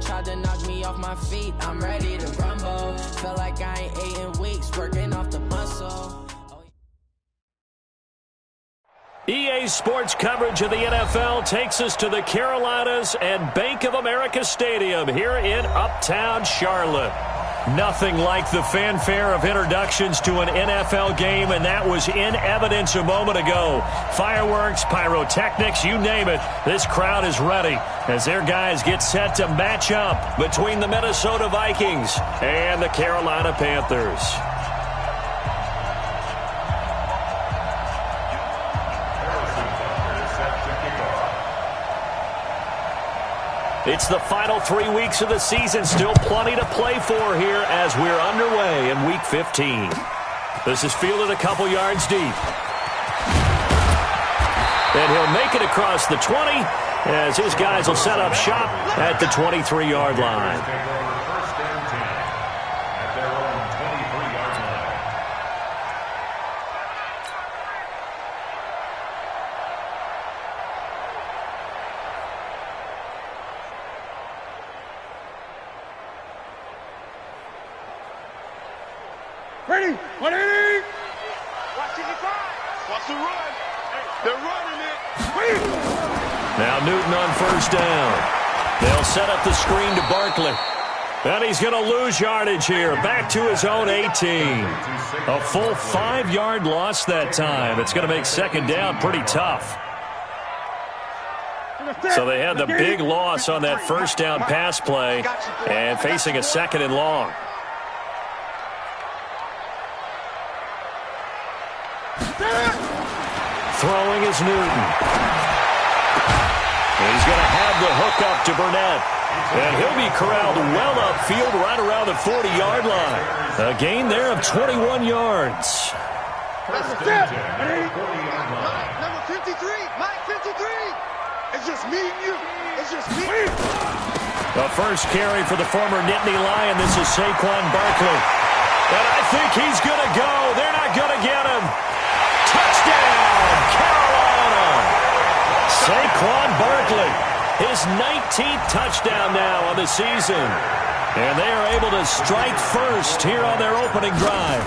tried to knock me off my feet. I'm ready to rumble. Felt like I ain't ate in weeks, working off the muscle. EA Sports coverage of the NFL takes us to the Carolinas and Bank of America Stadium here in Uptown Charlotte. Nothing like the fanfare of introductions to an NFL game, and that was in evidence a moment ago. Fireworks, pyrotechnics, you name it. This crowd is ready as their guys get set to match up between the Minnesota Vikings and the Carolina Panthers. It's the final 3 weeks of the season. Still plenty to play for here as we're underway in Week 15. This is fielded a couple yards deep. And he'll make it across the 20 as his guys will set up shop at the 23-yard line. Ready? Ready? Watch it drive. Watch the run. They're running it. Now Newton on first down. They'll set up the screen to Barkley. And he's going to lose yardage here. Back to his own 18. A full 5-yard loss that time. It's going to make second down pretty tough. So they had the big loss on that first down pass play and facing a second and long. Throwing is Newton. And he's going to have the hook up to Burnett. And he'll be corralled well upfield right around the 40-yard line. A gain there of 21 yards. Number 53, Mike 53. It's just me and you. It's just me. The first carry for the former Nittany Lion. This is Saquon Barkley. And I think he's going to go. They're not going to get him. Touchdown, Carolina. Saquon Barkley, his 19th touchdown now on the season. And they are able to strike first here on their opening drive.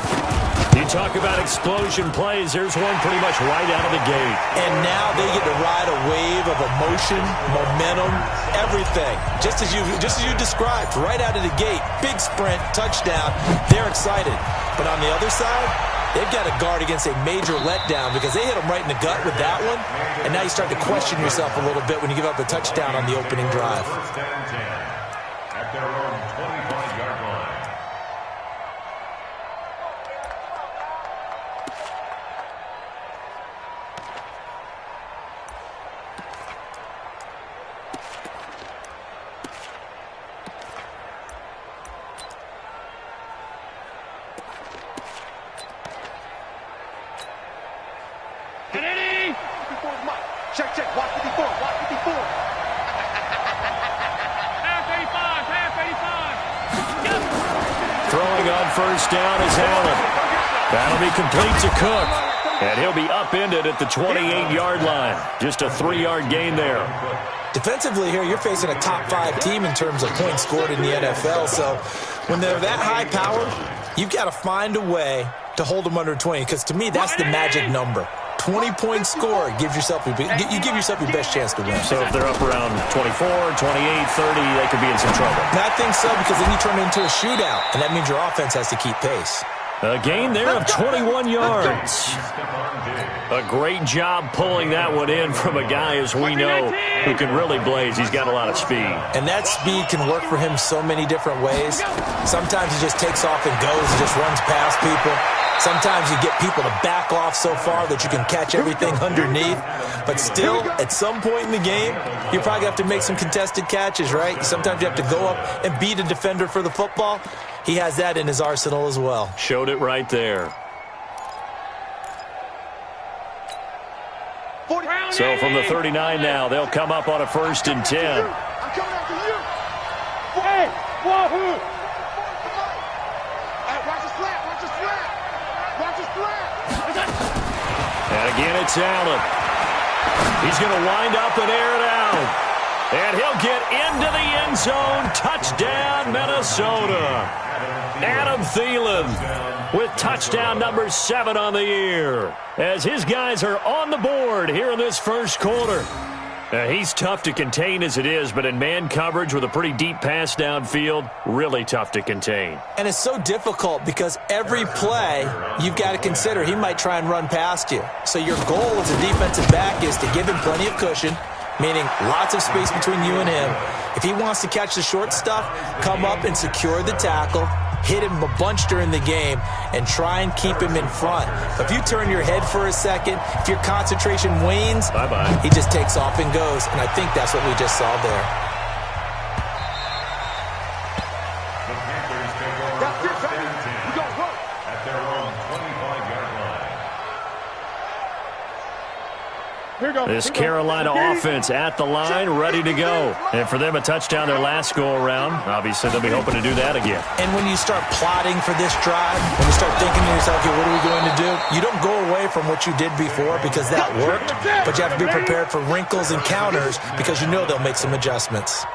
You talk about explosion plays. There's one pretty much right out of the gate. And now they get to ride a wave of emotion, momentum, everything. Just as you described, right out of the gate. Big sprint, touchdown. They're excited. But on the other side, they've got to guard against a major letdown because they hit them right in the gut with that one. And now you start to question yourself a little bit when you give up a touchdown on the opening drive. At their own 25-yard line. Kennedy! 54 is Mike. Check, check. Watch 54. Watch 54. Throwing on first down is Allen. That'll be complete to Cook. And he'll be upended at the 28-yard line. Just a 3-yard gain there. Defensively here, you're facing a top-5 team in terms of points scored in the NFL. So when they're that high powered, you've got to find a way to hold them under 20. Because to me, that's the magic number. 20-point score gives yourself you give yourself your best chance to win. So if they're up around 24, 28, 30, they could be in some trouble. And I think so because then you turn it into a shootout, and that means your offense has to keep pace. A gain there of 21 yards. A great job pulling that one in from a guy, as we know, who can really blaze. He's got a lot of speed. And that speed can work for him so many different ways. Sometimes he just takes off and goes. He just runs past people. Sometimes you get people to back off so far that you can catch everything underneath. But still, at some point in the game, you probably have to make some contested catches, right? Sometimes you have to go up and beat a defender for the football. He has that in his arsenal as well. Showed it right there. So from the 39 now, they'll come up on a 1st and 10. I'm coming after you. Hey, Wahoo! Watch the slap, watch the slap. Watch the slap. And again, it's Allen. He's going to wind up and air it out. And he'll get into the end zone. Touchdown, Minnesota. Adam Thielen with touchdown number 7 on the year, as his guys are on the board here in this first quarter. He's tough to contain as it is, but in man coverage with a pretty deep pass downfield, really tough to contain. And it's so difficult because every play you've got to consider he might try and run past you. So your goal as a defensive back is to give him plenty of cushion, meaning lots of space between you and him. If he wants to catch the short stuff, come up and secure the tackle, hit him a bunch during the game, and try and keep him in front. If you turn your head for a second, if your concentration wanes, bye-bye, he just takes off and goes, and I think that's what we just saw there. The Panthers take over first and 10 at their own 25-yard line. This Carolina offense at the line, ready to go. And for them, a touchdown their last go-around. Obviously, they'll be hoping to do that again. And when you start plotting for this drive, when you start thinking to yourself, okay, what are we going to do? You don't go away from what you did before because that worked, but you have to be prepared for wrinkles and counters because you know they'll make some adjustments.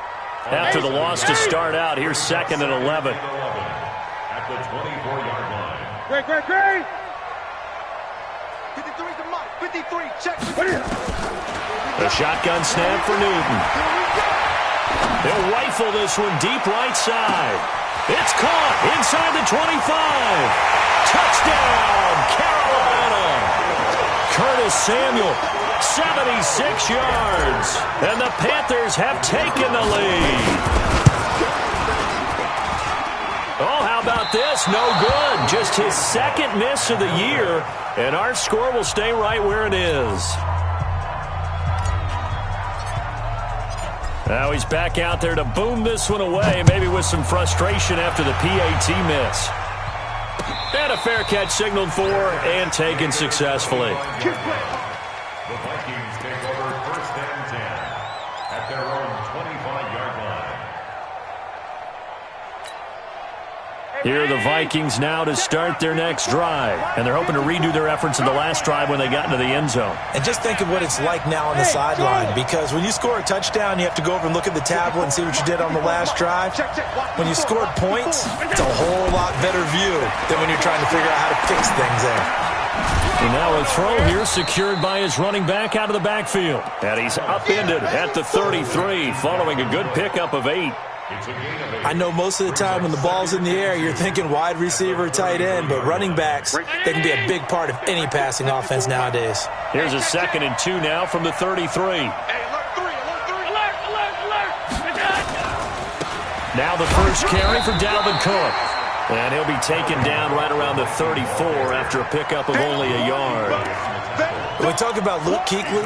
After the loss to start out, here's 2nd and 11. At the 24-yard line. Great. 53's the mark. 53, check. The shotgun snap for Newton. They'll rifle this one deep right side. It's caught inside the 25. Touchdown, Carolina. Curtis Samuel, 76 yards. And the Panthers have taken the lead. Oh, how about this? No good. Just his 2nd miss of the year. And our score will stay right where it is. Now he's back out there to boom this one away, maybe with some frustration after the PAT miss. And a fair catch signaled for and taken successfully. The Vikings take over first and 10 at their own 25-yard line. Here are the Vikings now to start their next drive. And they're hoping to redo their efforts in the last drive when they got into the end zone. And just think of what it's like now on the sideline, because when you score a touchdown, you have to go over and look at the tablet and see what you did on the last drive. When you scored points, it's a whole lot better view than when you're trying to figure out how to fix things there. And now a throw here secured by his running back out of the backfield. And he's upended at the 33 following a good pickup of 8. I know most of the time when the ball's in the air, you're thinking wide receiver, tight end, but running backs, they can be a big part of any passing offense nowadays. Here's a 2nd and 2 now from the 33. Now the first carry for Dalvin Cook. And he'll be taken down right around the 34 after a pickup of only a yard. When we talk about Luke Kuechly,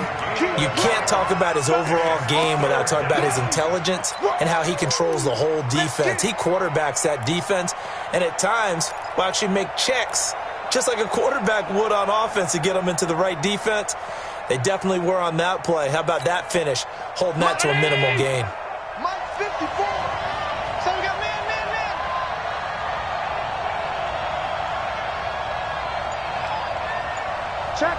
you can't talk about his overall game without talking about his intelligence and how he controls the whole defense. He quarterbacks that defense, and at times will actually make checks, just like a quarterback would on offense to get them into the right defense. They definitely were on that play. How about that finish, holding that to a minimal gain? Mike 54. So we got man. Check.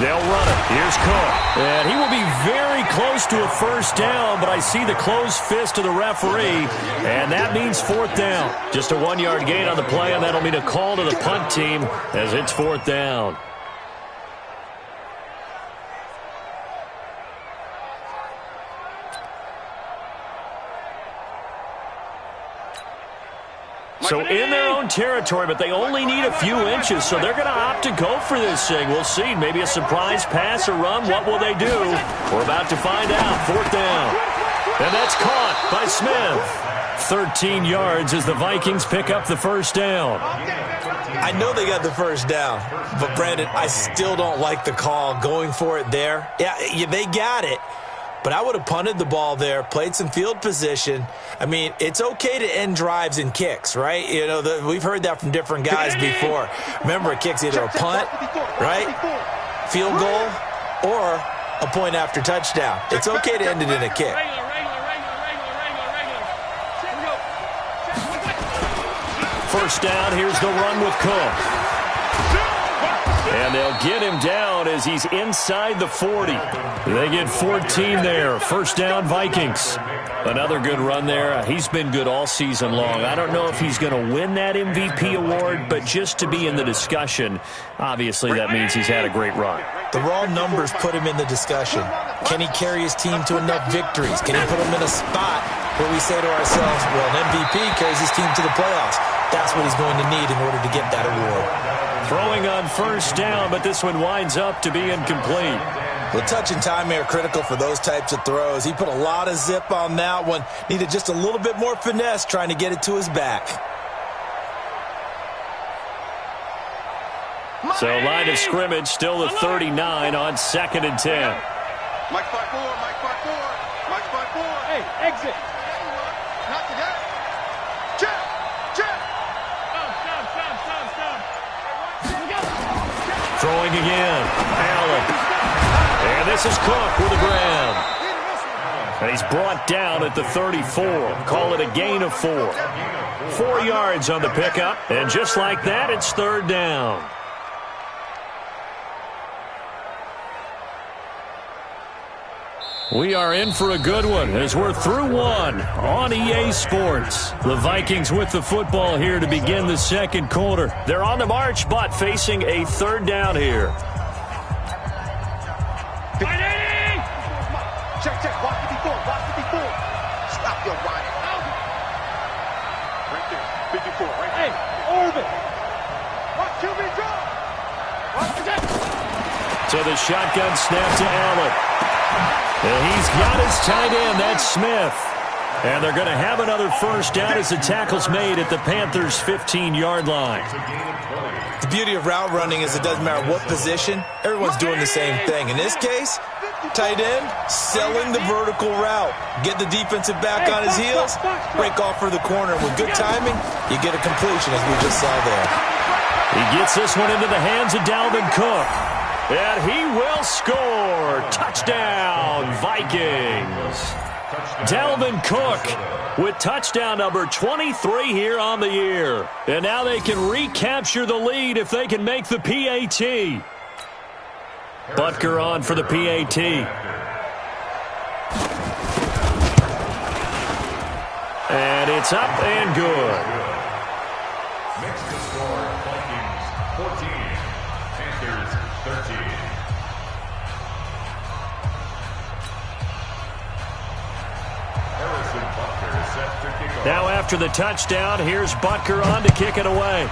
They'll run it. Here's Cook. And he will be very close to a first down, but I see the closed fist of the referee, and that means 4th down. Just a 1-yard gain on the play, and that'll mean a call to the punt team as it's 4th down. So in their own territory, but they only need a few inches, so they're going to opt to go for this thing. We'll see. Maybe a surprise pass or run. What will they do? We're about to find out. 4th down. And that's caught by Smith. 13 yards as the Vikings pick up the first down. I know they got the first down, but Brandon, I still don't like the call going for it there. Yeah, they got it. But I would have punted the ball there, played some field position. I mean, it's okay to end drives and kicks, right? You know, we've heard that from different guys before. Remember, a kick's either a punt, right, field goal, or a point after touchdown. It's okay to end it in a kick. First down, here's the run with Cook. And they'll get him down as he's inside the 40. They get 14 there. First down, Vikings. Another good run there. He's been good all season long. I don't know if he's going to win that MVP award, but just to be in the discussion, obviously that means he's had a great run. The raw numbers put him in the discussion. Can he carry his team to enough victories? Can he put him in a spot where we say to ourselves, well, an MVP carries his team to the playoffs. That's what he's going to need in order to get that award. Throwing on first down, but this one winds up to be incomplete. Well, touch and timing are critical for those types of throws. He put a lot of zip on that one. Needed just a little bit more finesse trying to get it to his back. So line of scrimmage still the 39 on 2nd and 10. Mike 5-4, Mike 5-4, Mike 5-4. Hey, exit. Not today. Check, check. Stop. Throwing again. Allen. And this is Cook with a grab. And he's brought down at the 34. Call it a gain of 4. 4 yards on the pickup. And just like that, it's 3rd down. We are in for a good one as we're through one on EA Sports. The Vikings with the football here to begin the second quarter. They're on the march, but facing a 3rd down here. Check, check. Watch 54, watch 54. Stop your running. Right there, 54, right Hey, there. Orbit. Watch QB draw. Watch the So the shotgun snap to Allen. And he's got his tight end, that's Smith. And they're going to have another first down as the tackle's made at the Panthers' 15-yard line. The beauty of route running is it doesn't matter what position, everyone's doing the same thing. In this case, tight end, selling the vertical route. Get the defensive back on his heels, break off for the corner. With good timing, you get a completion, as we just saw there. He gets this one into the hands of Dalvin Cook. And he will score. Touchdown, Vikings. Dalvin Cook with touchdown number 23 here on the year. And now they can recapture the lead if they can make the PAT. Butker on for the PAT. And it's up and good. Makes the score Vikings 14, Panthers 13. Harrison Butker is set to kick off. Now after the touchdown, here's Butker on to kick it away.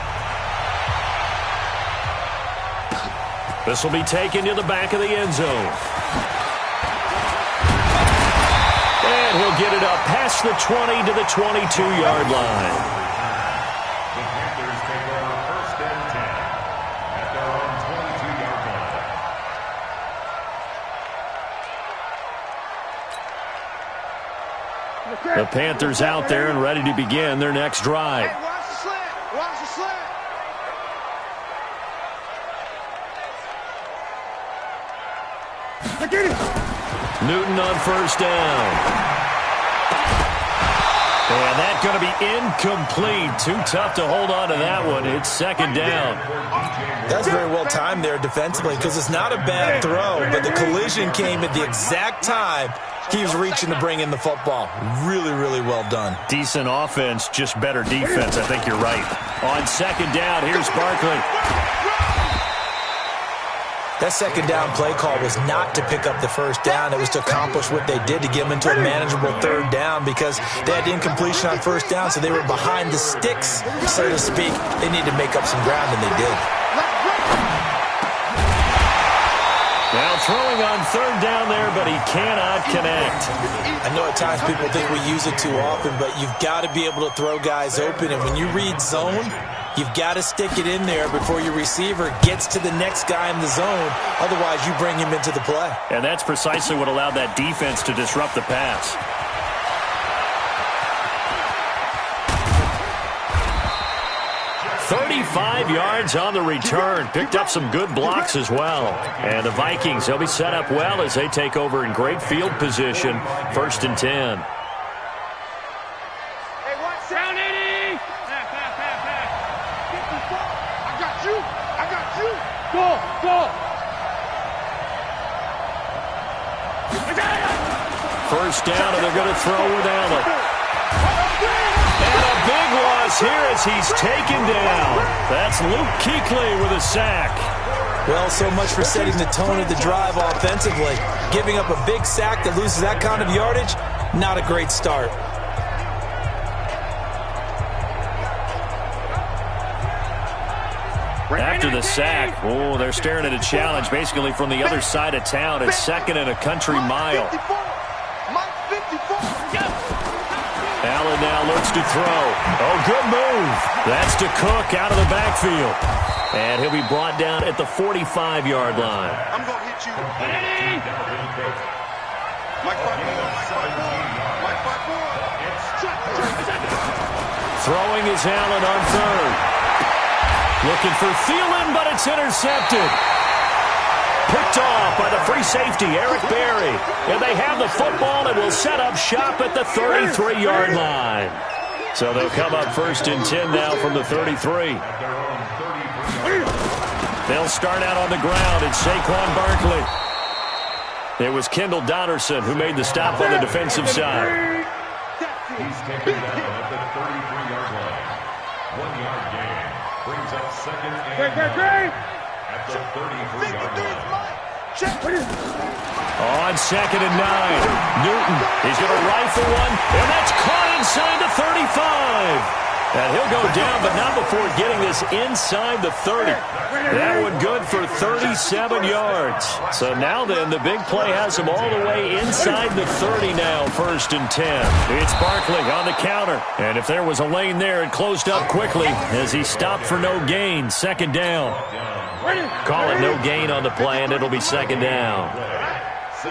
This will be taken to the back of the end zone. And he'll get it up past the 20 to the 22-yard line. The Panthers take over 1st and 10 at their own 22-yard line. The Panthers out there and ready to begin their next drive. Hey, watch the slant. Watch the slant. I get it. Newton on first down. And that's going to be incomplete. Too tough to hold on to that one. It's 2nd down. That's very well timed there defensively because it's not a bad throw, but the collision came at the exact time he was reaching to bring in the football. Really, really well done. Decent offense, just better defense. I think you're right. On 2nd down, here's Barkley. That 2nd down play call was not to pick up the first down. It was to accomplish what they did to get them into a manageable 3rd down because they had incompletion on first down, so they were behind the sticks, so to speak. They needed to make up some ground, and they did. Now throwing on 3rd down there, but he cannot connect. I know at times people think we use it too often, but you've got to be able to throw guys open, and when you read zone, you've got to stick it in there before your receiver gets to the next guy in the zone. Otherwise, you bring him into the play. And that's precisely what allowed that defense to disrupt the pass. 35 yards on the return. Picked up some good blocks as well. And the Vikings, they'll be set up well as they take over in great field position. 1st and 10. Hey, watch down, Eddie. Pass. 54. I got you. Go. First down, and they're going to throw with Allen. And a big loss here as he's taken down. That's Luke Kuechly with a sack. Well, so much for setting the tone of the drive offensively. Giving up a big sack that loses that kind of yardage, not a great start. After the sack, oh, they're staring at a challenge basically from the other side of town. It's second and a country mile. Allen now looks to throw. Oh, good move. That's to Cook out of the backfield. And he'll be brought down at the 45-yard line. I'm going to hit you. Mike 5-4. Throwing is Allen on third. Looking for Thielen, but it's intercepted. Picked off by the free safety, Eric Berry. And they have the football and will set up shop at the 33-yard line. So they'll come up first and 10 now from the 33. They'll start out on the ground. It's Saquon Barkley. It was Kendall Donnerson who made the stop on the defensive side. He's taken down at the 33-yard line. 1 yard gain. Brings up second and at the 33-yard line. On second and 9, Newton. He's going to rifle one, and that's caught inside the 35. And he'll go down, but not before getting this inside the 30. That one good for 37 yards. So now then, the big play has him all the way inside the 30 now, first and 10. It's Barkley on the counter. And if there was a lane there, it closed up quickly as he stopped for no gain. Second down. Call it no gain on the play, and it'll be second down. Let's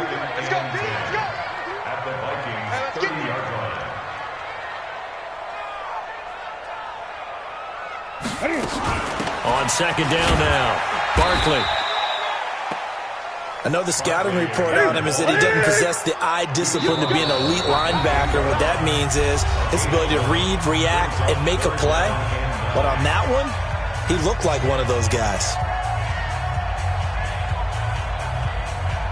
go. At the Vikings 30-yard line. On second down now, Barkley. I know the scouting report on him is that he doesn't possess the eye discipline to be an elite linebacker. What that means is his ability to read, react, and make a play. But on that one, he looked like one of those guys.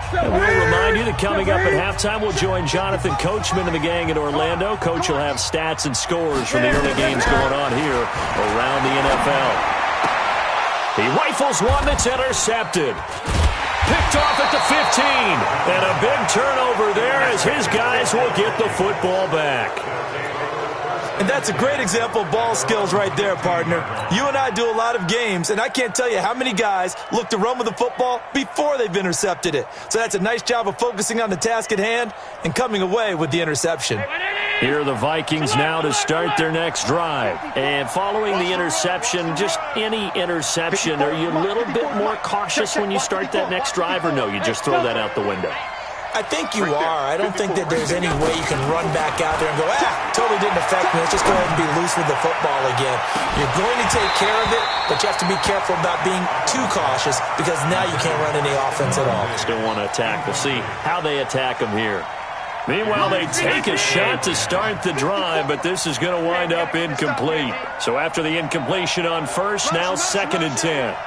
And we'll remind you that coming up at halftime, we'll join Jonathan Coachman and the gang in Orlando. Coach will have stats and scores from the early games going on here around the NFL. He rifles one that's intercepted. Picked off at the 15. And a big turnover there as his guys will get the football back. And that's a great example of ball skills right there, partner. You and I do a lot of games, and I can't tell you how many guys look to run with the football before they've intercepted it. So that's a nice job of focusing on the task at hand and coming away with the interception. Here are the Vikings now to start their next drive. And following the interception, just any interception, are you a little bit more cautious when you start that next drive, or no, you just throw that out the window? I think you are. I don't think that there's any way you can run back out there and go, totally didn't affect me. Let's just go ahead and be loose with the football again. You're going to take care of it, but you have to be careful about being too cautious because now you can't run any offense at all. Still want to attack. We'll see how they attack them here. Meanwhile, they take a shot to start the drive, but this is going to wind up incomplete. So after the incompletion on first, now second and 10.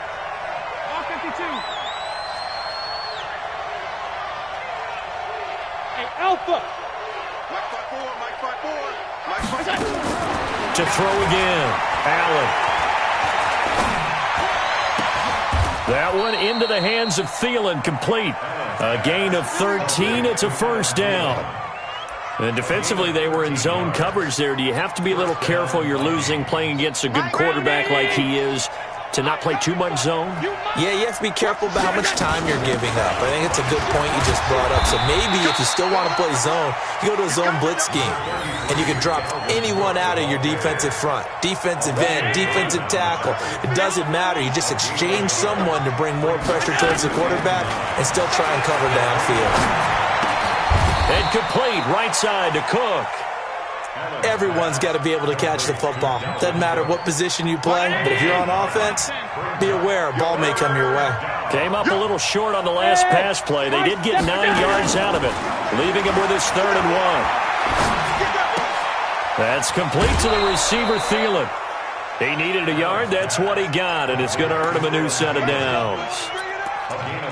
Alpha. To throw again, Allen. That one into the hands of Thielen, complete. A gain of 13, it's a first down. And defensively, they were in zone coverage there. Do you have to be a little careful? You're losing playing against a good quarterback like he is to not play too much zone? Yeah, you have to be careful about how much time you're giving up. I think it's a good point you just brought up. So maybe if you still want to play zone, you go to a zone blitz scheme. And you can drop anyone out of your defensive front. Defensive end, defensive tackle. It doesn't matter. You just exchange someone to bring more pressure towards the quarterback and still try and cover downfield. And complete, right side to Cook. Everyone's got to be able to catch the football. Doesn't matter what position you play, but if you're on offense, be aware a ball may come your way. Came up a little short on the last pass play. They did get 9 yards out of it, leaving him with his 3rd and 1. That's complete to the receiver, Thielen. He needed a yard. That's what he got, and it's going to earn him a new set of downs.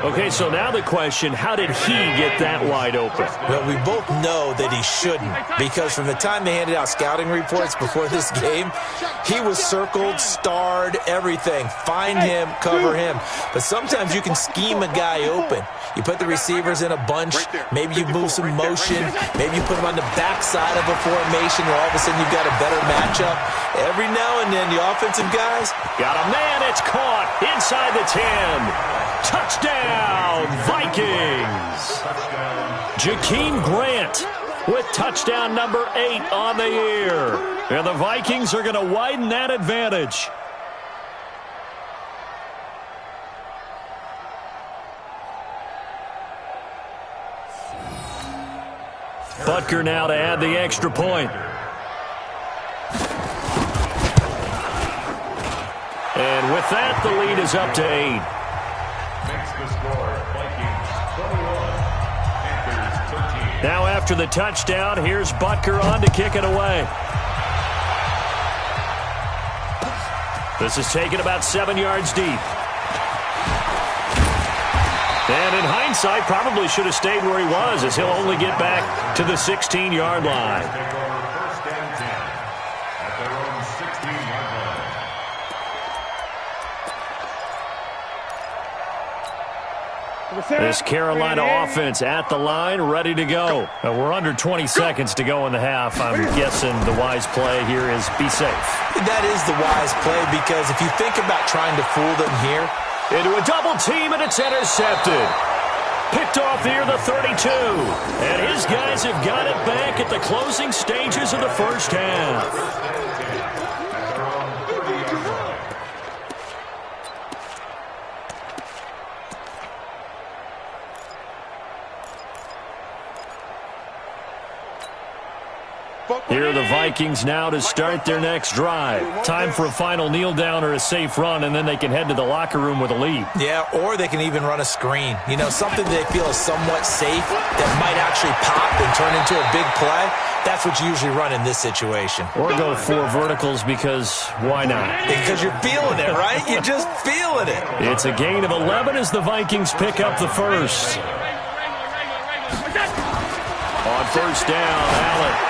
Okay, so now the question, how did he get that wide open? Well, we both know that he shouldn't, because from the time they handed out scouting reports before this game, he was circled, starred, everything. Find him, cover him. But sometimes you can scheme a guy open. You put the receivers in a bunch, maybe you move some motion, maybe you put them on the backside of a formation where all of a sudden you've got a better matchup. Every now and then, the offensive guys... Got a man, it's caught inside the 10. Touchdown, Vikings! Jakeem Grant with touchdown number 8 on the year. And the Vikings are going to widen that advantage. Butker now to add the extra point. And with that, the lead is up to 8. Makes the score Vikings 21, Panthers 13. Now after the touchdown, here's Butker on to kick it away. This is taken about 7 yards deep. And in hindsight, probably should have stayed where he was, as he'll only get back to the 16-yard line. Take over first and 10 at their own 16-yard line. This Carolina offense at the line, ready to go. We're under 20 seconds to go in the half. I'm guessing the wise play here is be safe. That is the wise play, because if you think about trying to fool them here, into a double team, and it's intercepted. Picked off near the 32. And his guys have got it back at the closing stages of the first half. Here are the Vikings now to start their next drive. Time for a final kneel down or a safe run, and then they can head to the locker room with a lead. Yeah, or they can even run a screen. You know, something they feel is somewhat safe that might actually pop and turn into a big play. That's what you usually run in this situation. Or go 4 verticals, because why not? Because you're feeling it, right? You're just feeling it. It's a gain of 11 as the Vikings pick up the first. On first down, Allen.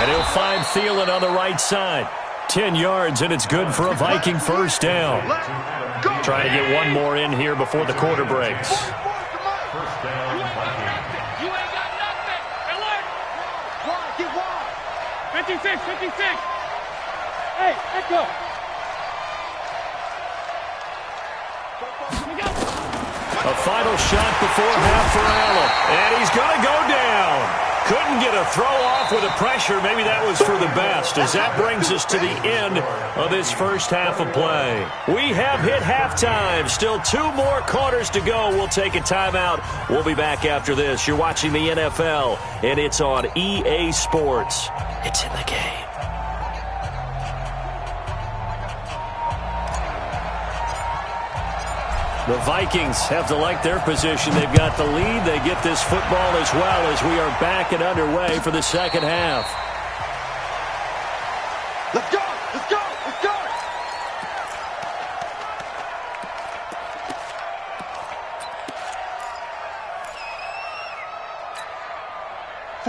And he'll find Thielen on the right side. 10 yards, and it's good for a Viking first down. Trying to get one more in here before the quarter breaks. First down, Vikings. You ain't got nothing. Alert. Wide, get wide. 56, 56. Hey, let's go. A final shot before half for Allen. And he's going to go down. Couldn't get a throw off with the pressure. Maybe that was for the best, as that brings us to the end of this first half of play. We have hit halftime. Still 2 more quarters to go. We'll take a timeout. We'll be back after this. You're watching the NFL, and it's on EA Sports. It's in the game. The Vikings have to like their position. They've got the lead. They get this football as well, as we are back and underway for the second half. Let's go. Let's go. Let's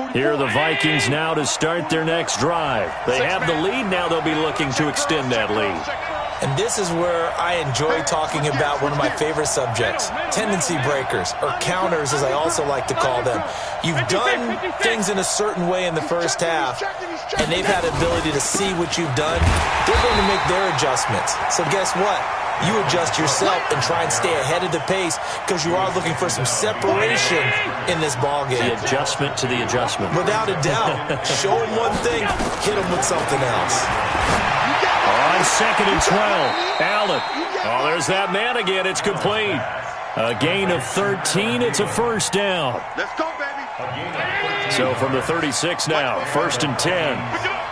go. Here are the Vikings now to start their next drive. They have the lead. Now they'll be looking to extend that lead. And this is where I enjoy talking about one of my favorite subjects, tendency breakers, or counters as I also like to call them. You've done things in a certain way in the first half, and they've had the ability to see what you've done. They're going to make their adjustments. So guess what? You adjust yourself and try and stay ahead of the pace, because you are looking for some separation in this ballgame. The adjustment to the adjustment. Without a doubt. Show them one thing, hit them with something else. On second and 12, Allen. Oh, there's that man again. It's complete. A gain of 13. It's a first down. Let's go, baby. So from the 36 now, first and 10. Pick it up.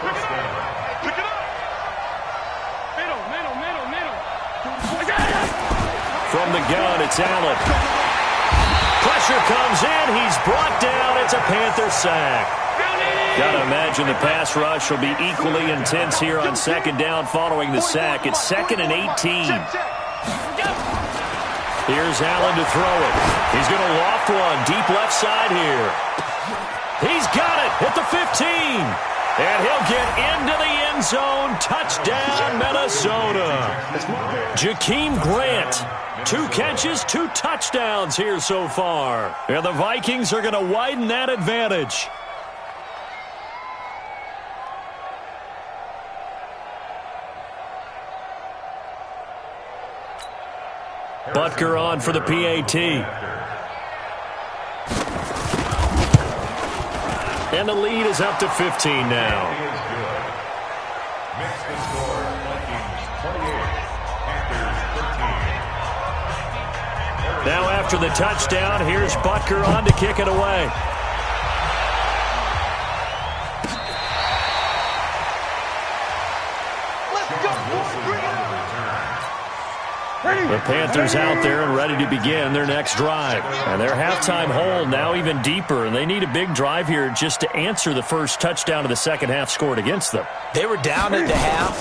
Pick it up. Middle. From the gun, it's Allen. Pressure comes in. He's brought down. It's a Panther sack. Got to imagine the pass rush will be equally intense here on second down following the sack. It's second and 18. Here's Allen to throw it. He's going to loft one deep left side here. He's got it at the 15. And he'll get into the end zone. Touchdown, Minnesota. Jakeem Grant. 2 catches, 2 touchdowns here so far. And the Vikings are going to widen that advantage. Butker on for the PAT. And the lead is up to 15 now. Makes the score, Vikings 28, Panthers 13. Now after the touchdown, here's Butker on to kick it away. The Panthers out there and ready to begin their next drive. And their halftime hole now even deeper, and they need a big drive here just to answer the first touchdown of the second half scored against them. They were down at the half.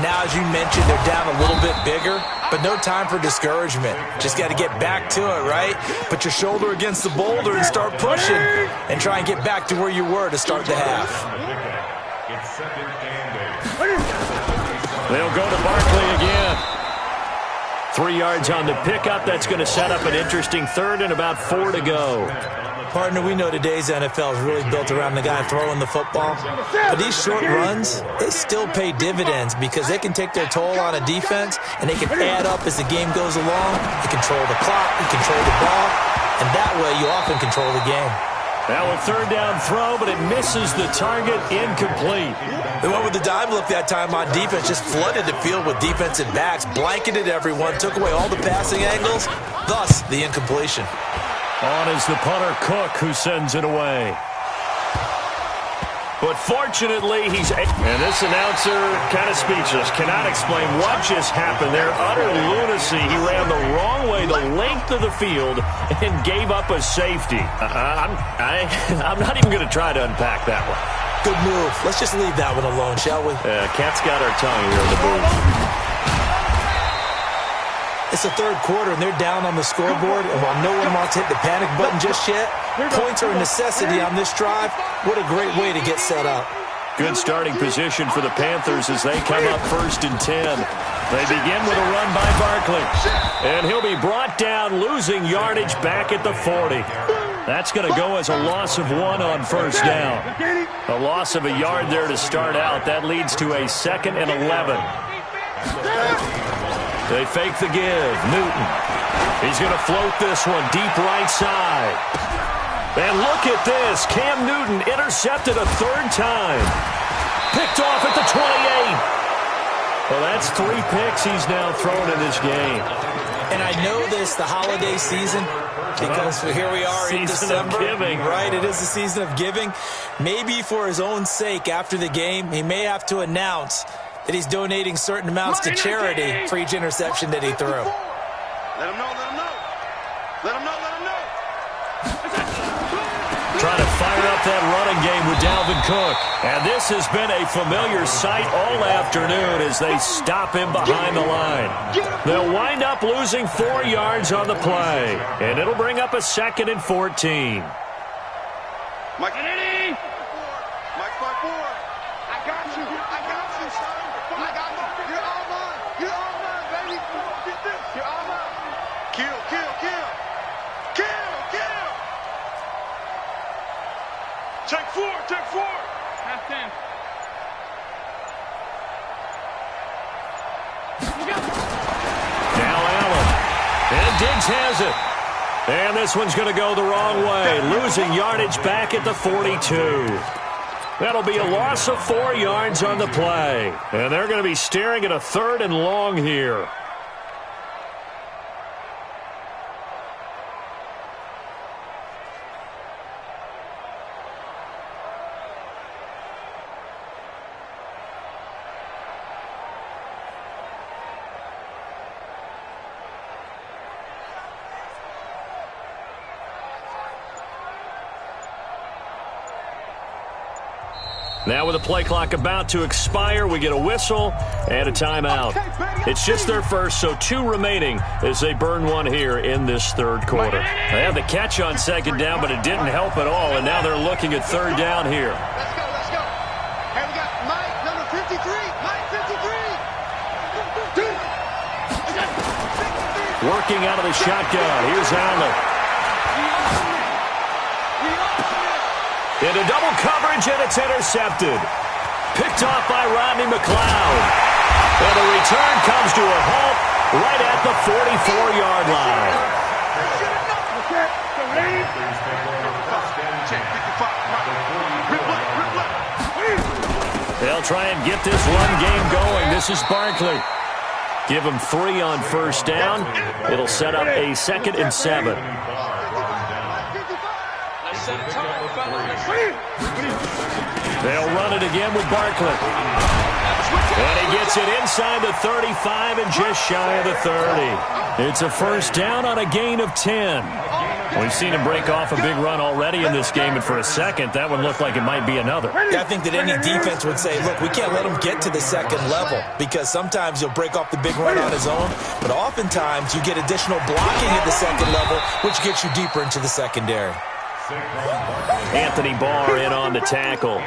Now, as you mentioned, they're down a little bit bigger, but no time for discouragement. Just got to get back to it, right? Put your shoulder against the boulder and start pushing and try and get back to where you were to start the half. It's 2nd and 8. They'll go to Barkley again. 3 yards on the pickup. That's going to set up an interesting third and about 4 to go. Partner, we know today's NFL is really built around the guy throwing the football. But these short runs, they still pay dividends because they can take their toll on a defense and they can add up as the game goes along. You control the clock, you control the ball, and that way you often control the game. Now a 3rd down throw, but it misses the target, incomplete. They went with the dime look that time on defense, just flooded the field with defensive backs, blanketed everyone, took away all the passing angles, thus the incompletion. On is the punter Cook, who sends it away. But fortunately, and this announcer kind of speechless. Cannot explain what just happened there. Utter lunacy. He ran the wrong way, the length of the field, and gave up a safety. I'm not even going to try to unpack that one. Good move. Let's just leave that one alone, shall we? Cat's got our tongue here in the booth. It's the 3rd quarter, and they're down on the scoreboard. And while no one wants to hit the panic button just yet, points are a necessity on this drive. What a great way to get set up. Good starting position for the Panthers as they come up 1st and 10. They begin with a run by Barkley. And he'll be brought down, losing yardage back at the 40. That's going to go as a loss of 1 on 1st down. A loss of a yard there to start out. That leads to a 2nd and 11. They fake the give. Newton. He's going to float this one deep right side. And look at this. Cam Newton intercepted a 3rd time. Picked off at the 28. Well, that's 3 picks he's now thrown in this game. And I know this, the holiday season, because here we are in December. Season of giving. Right, it is the season of giving. Maybe for his own sake after the game, he may have to announce that he's donating certain amounts to charity for each interception that he threw. Let him know, let him know. Let him know, let him know. Trying to fire up that running game with Dalvin Cook. And this has been a familiar sight all afternoon as they stop him behind the line. They'll wind up losing 4 yards on the play. And it'll bring up a 2nd and 14. Mike, Mike, 5-4. I got you. I got you, son. I got you. You're all mine. You're all mine, baby. Get this. You're all mine. Kill, kill, kill. Kill, kill. Take 4, take 4. Half 10. Now Allen. And Diggs has it. And this one's going to go the wrong way. Losing yardage back at the 42. That'll be a loss of 4 yards on the play. And they're going to be staring at a 3rd and long here. Now with the play clock about to expire, we get a whistle and a timeout. It's just their first, so 2 remaining as they burn one here in this third quarter. They had the catch on second down, but it didn't help at all, and now they're looking at third down here. Let's go, let's go. Hey, we got Mike, number 53. Mike, 53. Working out of the shotgun. Here's Allen. Into double coverage, and it's intercepted. Picked off by Rodney McLeod. And the return comes to a halt right at the 44-yard line. They'll try and get this run game going. This is Barkley. Give him 3 on first down. It'll set up a 2nd and 7. They'll run it again with Barkley. And he gets it inside the 35 and just shy of the 30. It's a first down on a gain of 10. We've seen him break off a big run already in this game, and for a second, that one looked like it might be another. Yeah, I think that any defense would say, look, we can't let him get to the second level, because sometimes he'll break off the big run on his own, but oftentimes you get additional blocking at the second level, which gets you deeper into the secondary. Anthony Barr in on the tackle.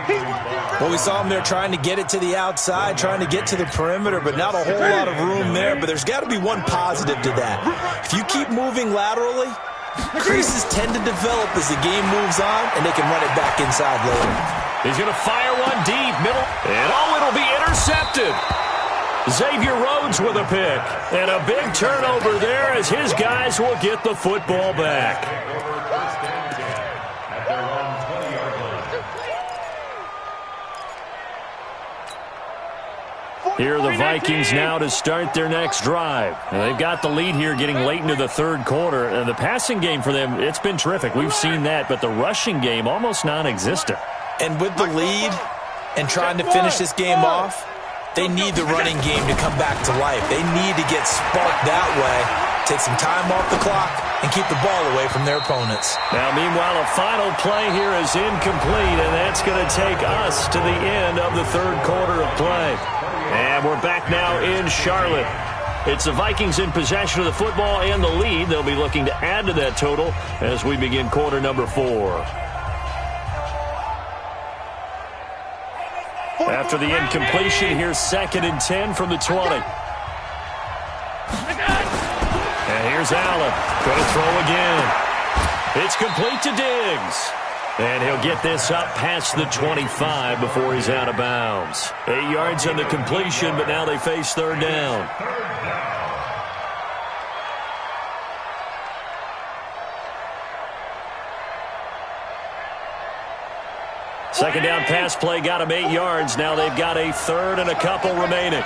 Well, we saw him there trying to get it to the outside, trying to get to the perimeter, but not a whole lot of room there. But there's got to be one positive to that. If you keep moving laterally, creases tend to develop as the game moves on, and they can run it back inside later. He's going to fire one deep, middle, and it'll be intercepted. Xavier Rhodes with a pick, and a big turnover there as his guys will get the football back. Here are the Vikings now to start their next drive. Now, they've got the lead here getting late into the third quarter. And the passing game for them, it's been terrific. We've seen that, but the rushing game almost non-existent. And with the lead and trying to finish this game off, they need the running game to come back to life. They need to get sparked that way, take some time off the clock, and keep the ball away from their opponents. Now, meanwhile, a final play here is incomplete, and that's going to take us to the end of the third quarter of play. And we're back now in Charlotte. It's the Vikings in possession of the football and the lead. They'll be looking to add to that total as we begin quarter number 4. After the incompletion, here's 2nd and 10 from the 20. And here's Allen. Going to throw again. It's complete to Diggs. And he'll get this up past the 25 before he's out of bounds. 8 yards on the completion, but now they face third down. Second down pass play got him 8 yards. Now they've got a third and a couple remaining.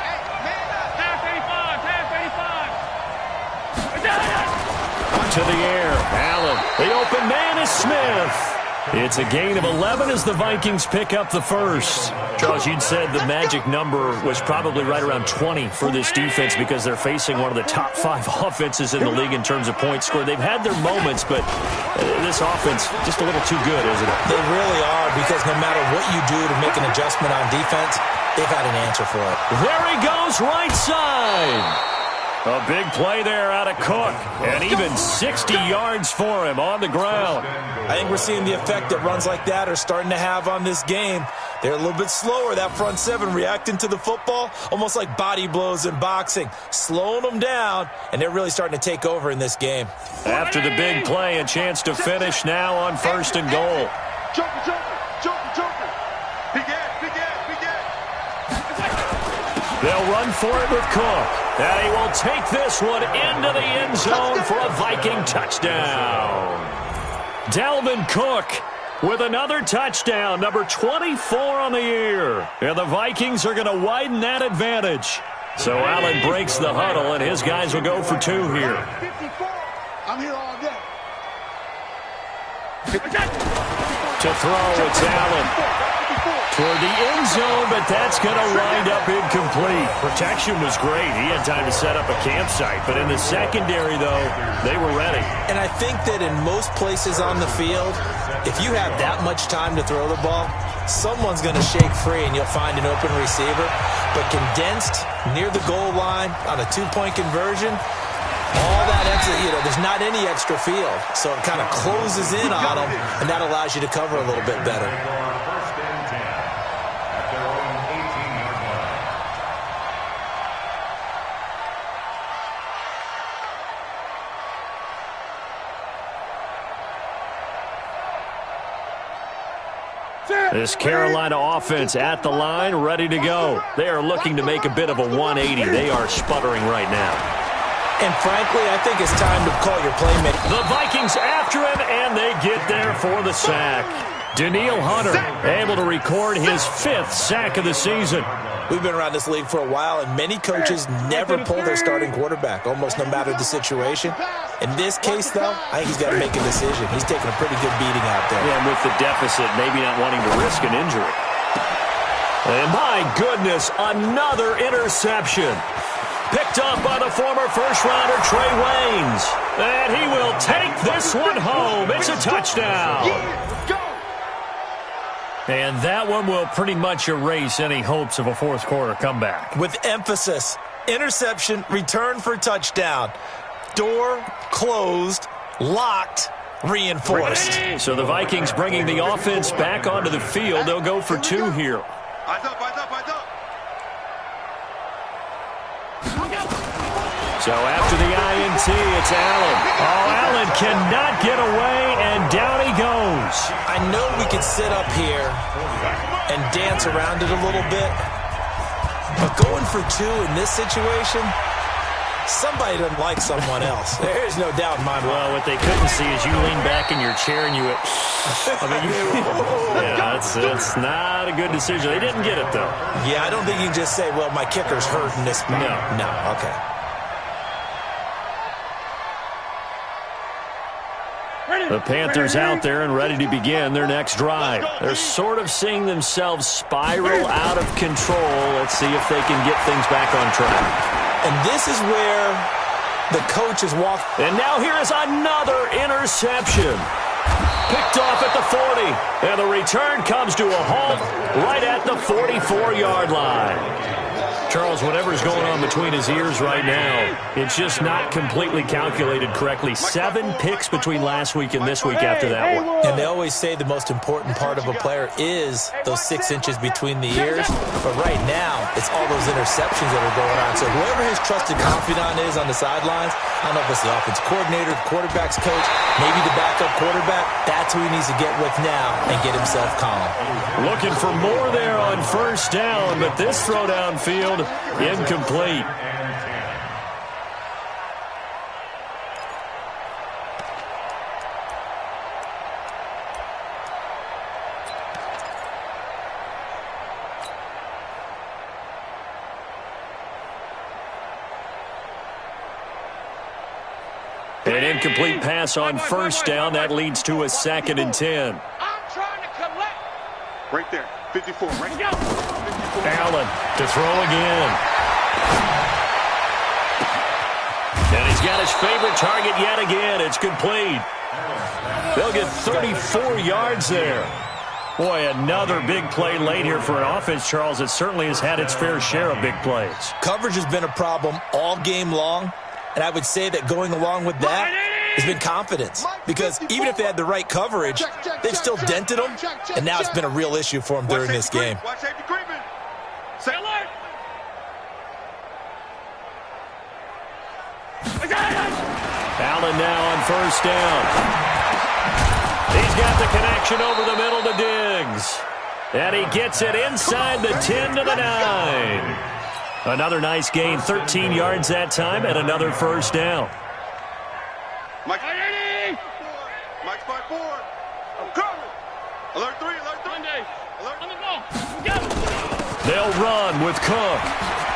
To the air. Allen. The open man is Smith. It's a gain of 11 as the Vikings pick up the first. Charles, you'd said the magic number was probably right around 20 for this defense because they're facing one of the top 5 offenses in the league in terms of points scored. They've had their moments, but this offense just a little too good, isn't it? They really are, because no matter what you do to make an adjustment on defense, they've had an answer for it. There he goes, right side. A big play there out of Cook, and even 60 yards for him on the ground. I think we're seeing the effect that runs like that are starting to have on this game. They're a little bit slower, that front 7, reacting to the football, almost like body blows in boxing, slowing them down, and they're really starting to take over in this game. After the big play, a chance to finish now on 1st and goal. Joker. Big Ed. They'll run for it with Cook. And he will take this one into the end zone for a Viking touchdown. Dalvin Cook with another touchdown, number 24 on the year. And the Vikings are going to widen that advantage. So Allen breaks the huddle, and his guys will go for 2 here. 54. I'm here all day. To throw, it's Allen. Toward the end zone, but that's going to wind up incomplete. Protection was great. He had time to set up a campsite. But in the secondary, though, they were ready. And I think that in most places on the field, if you have that much time to throw the ball, someone's going to shake free and you'll find an open receiver. But condensed near the goal line on a two-point conversion, all that extra, there's not any extra field. So it kind of closes in on them, and that allows you to cover a little bit better. First and 10 at their own 18-yard line. This Carolina offense at the line, ready to go. They are looking to make a bit of a 180. They are sputtering right now. And frankly, I think it's time to call your playmaker. The Vikings after him, and they get there for the sack. Daniil Hunter able to record his 5th sack of the season. We've been around this league for a while, and many coaches never pull their starting quarterback, almost no matter the situation. In this case, though, I think he's got to make a decision. He's taking a pretty good beating out there. Yeah, and with the deficit, maybe not wanting to risk an injury. And my goodness, another interception. Picked up by the former first-rounder Trey Waynes. And he will take this one home. It's a touchdown. And that one will pretty much erase any hopes of a fourth-quarter comeback. With emphasis, interception, return for touchdown. Door closed, locked, reinforced. So the Vikings bringing the offense back onto the field. They'll go for 2 here. Eyes up, eyes up, eyes up. So after the INT, it's Allen. Oh, Allen cannot get away, and down he goes. I know we could sit up here and dance around it a little bit, but going for 2 in this situation, somebody doesn't like someone else. There's no doubt in my mind. Well, what they couldn't see is you lean back in your chair and you went, yeah, that's not a good decision. They didn't get it, though. Yeah, I don't think you can just say, well, my kicker's hurt in this spot. No, okay. The Panthers out there and ready to begin their next drive. They're sort of seeing themselves spiral out of control. Let's see if they can get things back on track. And this is where the coach is walking. And now here is another interception. Picked off at the 40. And the return comes to a halt right at the 44-yard line. Charles, whatever's going on between his ears right now, it's just not completely calculated correctly. 7 picks between last week and this week after that one. And they always say the most important part of a player is those 6 inches between the ears. But right now, it's all those interceptions that are going on. So whoever his trusted confidant is on the sidelines, I don't know if it's the offense coordinator, the quarterback's coach, maybe the backup quarterback, that's who he needs to get with now and get himself calm. Looking for more there on first down, but this throw downfield, incomplete. An incomplete pass on first down. That leads to a 2nd and 10. I'm trying to collect. Right there, 54, right there. Allen to throw again. And he's got his favorite target yet again. It's complete. They'll get 34 yards there. Boy, another big play late here for an offense, Charles. It certainly has had its fair share of big plays. Coverage has been a problem all game long, and I would say that going along with that has been confidence. Because even if they had the right coverage, they've still dented them, and now it's been a real issue for them during this game. Watch safety creeping. Say alert. Allen now on first down. He's got the connection over the middle to Diggs. And he gets it inside the 10 to the 9. Another nice gain, 13 yards that time, and another first down. Mike 5-4. I'm coming. Alert 3, alert 3. Monday. Alert. On the ball. Go. They'll run with Cook.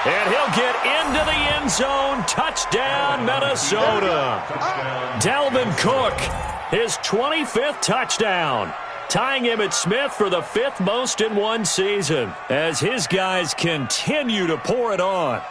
And he'll get into the end zone. Touchdown, Minnesota. Dalvin Cook, his 25th touchdown. tying Emmitt Smith for the 5th most in one season as his guys continue to pour it on.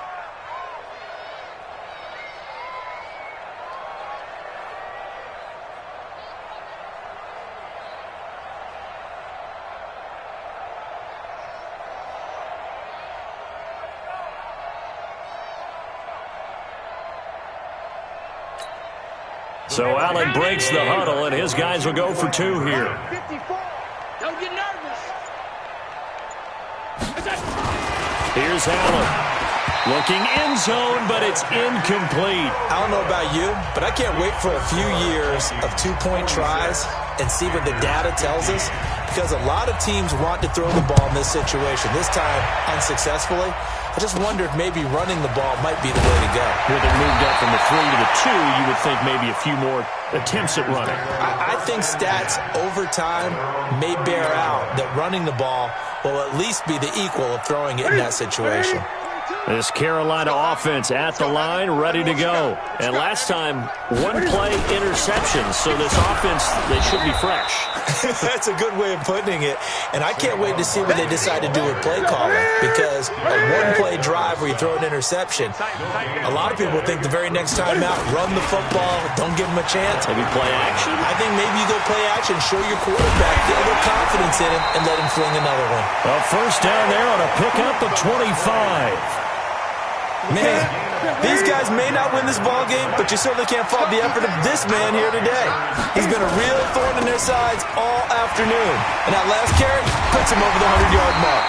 So Allen breaks the huddle, and his guys will go for 2 here. Don't get nervous. Here's Allen. Looking end zone, but it's incomplete. I don't know about you, but I can't wait for a few years of 2-point tries and see what the data tells us, because a lot of teams want to throw the ball in this situation. This time, unsuccessfully. I just wonder if maybe running the ball might be the way to go. With it moved up from the 3 to the 2, you would think maybe a few more attempts at running. I think stats over time may bear out that running the ball will at least be the equal of throwing it in that situation. This Carolina offense at the line, ready to go. And last time, 1-play interception. So this offense, they should be fresh. That's a good way of putting it. And I can't wait to see what they decide to do with play calling, because a 1-play drive where you throw an interception, a lot of people think the very next time out, run the football, don't give them a chance. Maybe play action? I think maybe you go play action, show your quarterback, get a little confidence in him, and let him fling another one. A first down there on a pickup of 25. Man, these guys may not win this ball game, but you certainly can't fault the effort of this man here today. He's been a real thorn in their sides all afternoon. And that last carry puts him over the 100-yard mark.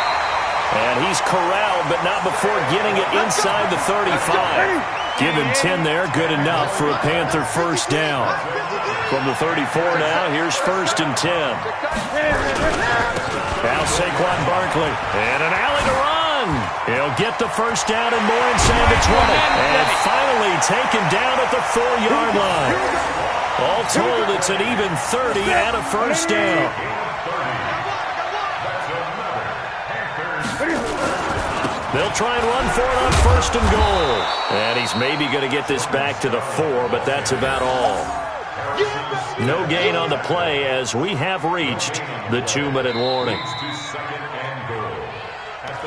And he's corralled, but not before getting it inside the 35. Give him 10 there, good enough for a Panther first down. From the 34 now, here's 1st and 10. Now Saquon Barkley, and an alley to run. He'll get the first down and more inside the 20. And finally taken down at the 4-yard line. All told, it's an even 30 and a first down. They'll try and run for it on 1st and goal. And he's maybe going to get this back to the 4, but that's about all. No gain on the play as we have reached the 2-minute warning.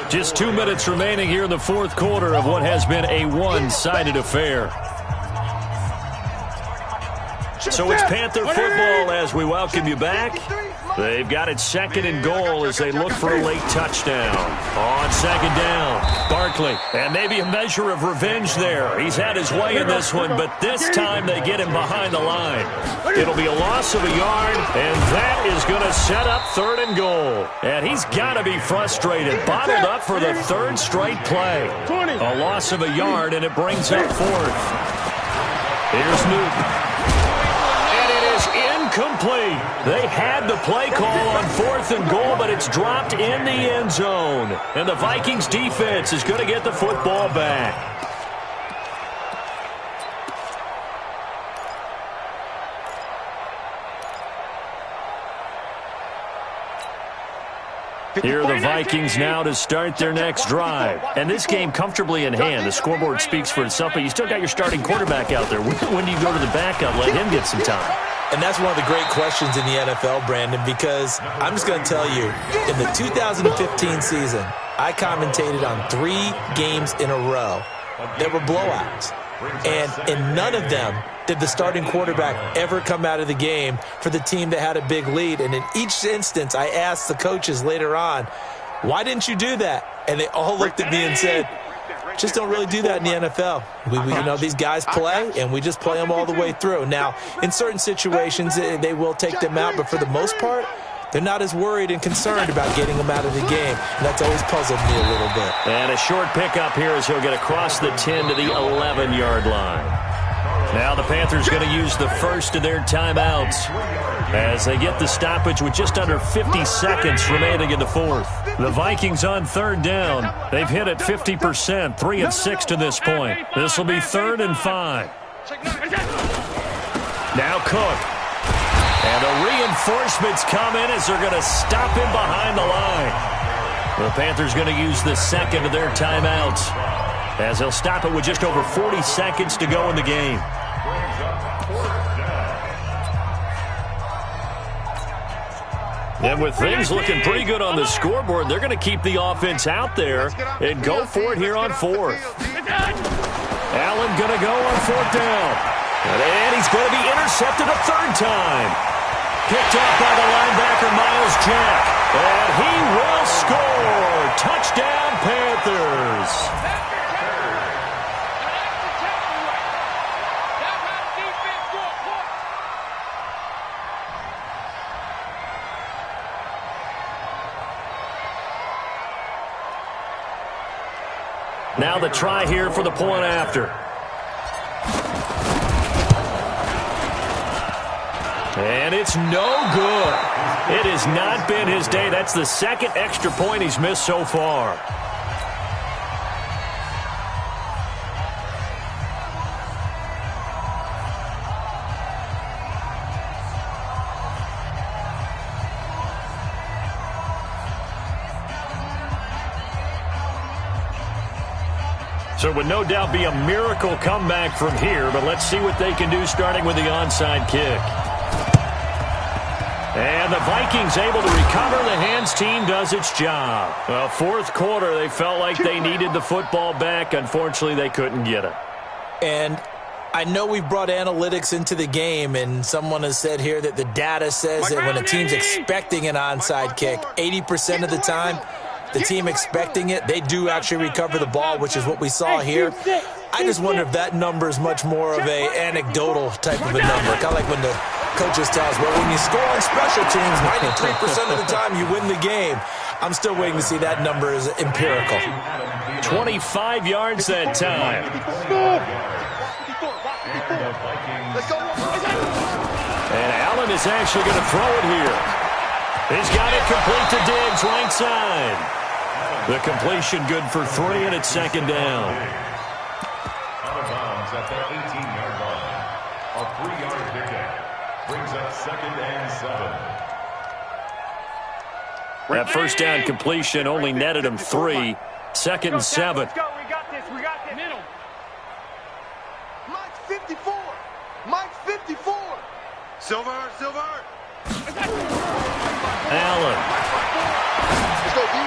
Just 2 minutes remaining here in the 4th quarter of what has been a one-sided affair. So it's Panther football as we welcome you back. They've got it 2nd and goal as they look for a late touchdown. On 2nd down, Barkley. And maybe a measure of revenge there. He's had his way in this one, but this time they get him behind the line. It'll be a loss of a yard, and that is going to set up 3rd and goal. And he's got to be frustrated. Bottled up for the 3rd straight play. A loss of a yard, and it brings up 4th. Here's Newton. Incomplete. They had the play call on 4th and goal, but it's dropped in the end zone. And the Vikings defense is going to get the football back. Here are the Vikings now to start their next drive. And this game comfortably in hand. The scoreboard speaks for itself, but you still got your starting quarterback out there. When do you go to the backup, let him get some time? And that's one of the great questions in the NFL, Brandon, because I'm just going to tell you, in the 2015 season, I commentated on 3 games in a row. There were blowouts. And in none of them did the starting quarterback ever come out of the game for the team that had a big lead. And in each instance, I asked the coaches later on, why didn't you do that? And they all looked at me and said, just don't really do that in the NFL. You know, these guys play, and we just play them all the way through. Now, in certain situations, they will take them out, but for the most part, they're not as worried and concerned about getting them out of the game. And that's always puzzled me a little bit. And a short pickup here as he'll get across the 10 to the 11-yard line. Now the Panthers going to use the first of their timeouts as they get the stoppage with just under 50 seconds remaining in the 4th. The Vikings on 3rd down. They've hit it 50%, 3 and 6 to this point. This will be 3rd and 5. Now Cook. And the reinforcements come in as they're going to stop him behind the line. The Panthers going to use the 2nd of their timeouts as they'll stop it with just over 40 seconds to go in the game. And with things looking pretty good on the scoreboard, they're going to keep the offense out there and go for it here on fourth. Allen going to go on fourth down. And he's going to be intercepted a third time. Picked off by the linebacker, Miles Jack. And he will score. Touchdown, Panthers. Now the try here for the point after. And it's no good. It has not been his day. That's the second extra point he's missed so far. So it would no doubt be a miracle comeback from here, but let's see what they can do starting with the onside kick. And the Vikings able to recover. The hands team does its job. Well, fourth quarter, they felt like they needed the football back. Unfortunately, they couldn't get it. And I know we've brought analytics into the game, and someone has said here that the data says that when a team's expecting an onside kick, 80% of the time, the team expecting it, they do actually recover the ball, which is what we saw here. I just wonder if that number is much more of a anecdotal type of a number. Kind of like when the coaches tell us, well, when you score on special teams, 93% of the time you win the game. I'm still waiting to see that number is empirical. 25 yards that time. And Allen is actually going to throw it here. He's got it complete to Diggs, right side. The completion good for 3, and it's second down. Out of bounds at the 18-yard line. A 3-yard pickup brings up second and 7. That first down completion only netted him 3. Second and 7. Let's go. We got this. We got this. Middle. Mike's 54. Mike's 54. Silver. Allen. Let's go, D.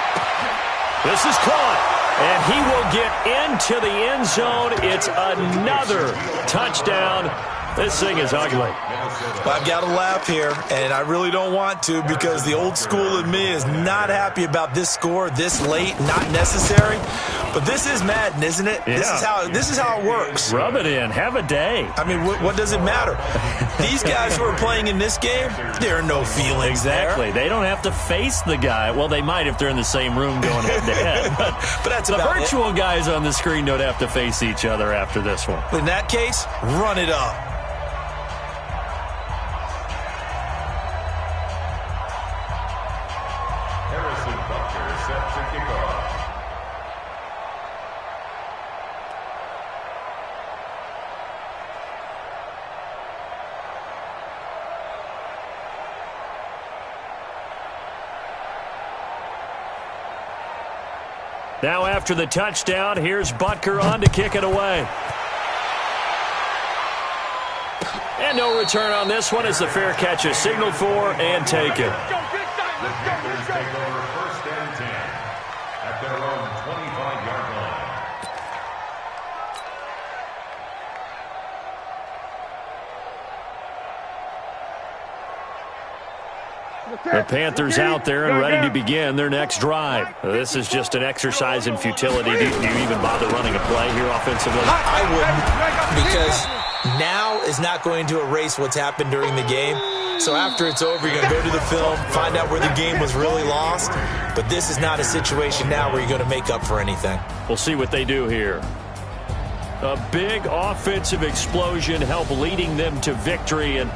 This is caught, and he will get into the end zone. It's another touchdown. This thing is ugly. I've got to laugh here, and I really don't want to because the old school in me is not happy about this score this late, not necessary. But this is Madden, isn't it? Yeah. This is how it works. Rub it in. Have a day. I mean, what does it matter? These guys who are playing in this game, there are no feelings Exactly. there. They don't have to face the guy. Well, they might if they're in the same room going head-to-head. But that's the about virtual guys on the screen don't have to face each other after this one. In that case, run it up. Set to kick off. Now after the touchdown, here's Butker on to kick it away. And no return on this one as the fair catch is signaled for and taken. The Panthers take over first and 10 at their own 25-yard line. The Panthers out there and ready to begin their next drive. This is just an exercise in futility. Do you even bother running a play here offensively? I wouldn't, because now is not going to erase what's happened during the game. So after it's over, you're going to go to the film, find out where the game was really lost. But this is not a situation now where you're going to make up for anything. We'll see what they do here. A big offensive explosion helped leading them to victory. And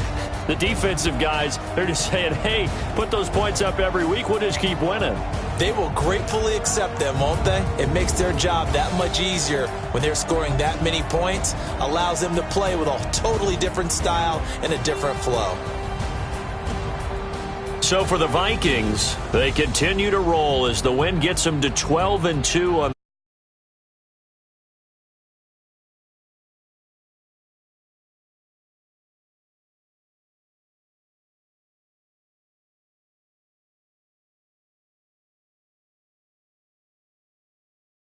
the defensive guys, they're just saying, hey, put those points up every week. We'll just keep winning. They will gratefully accept them, won't they? It makes their job that much easier when they're scoring that many points. Allows them to play with a totally different style and a different flow. So for the Vikings, they continue to roll as the win gets them to 12-2 on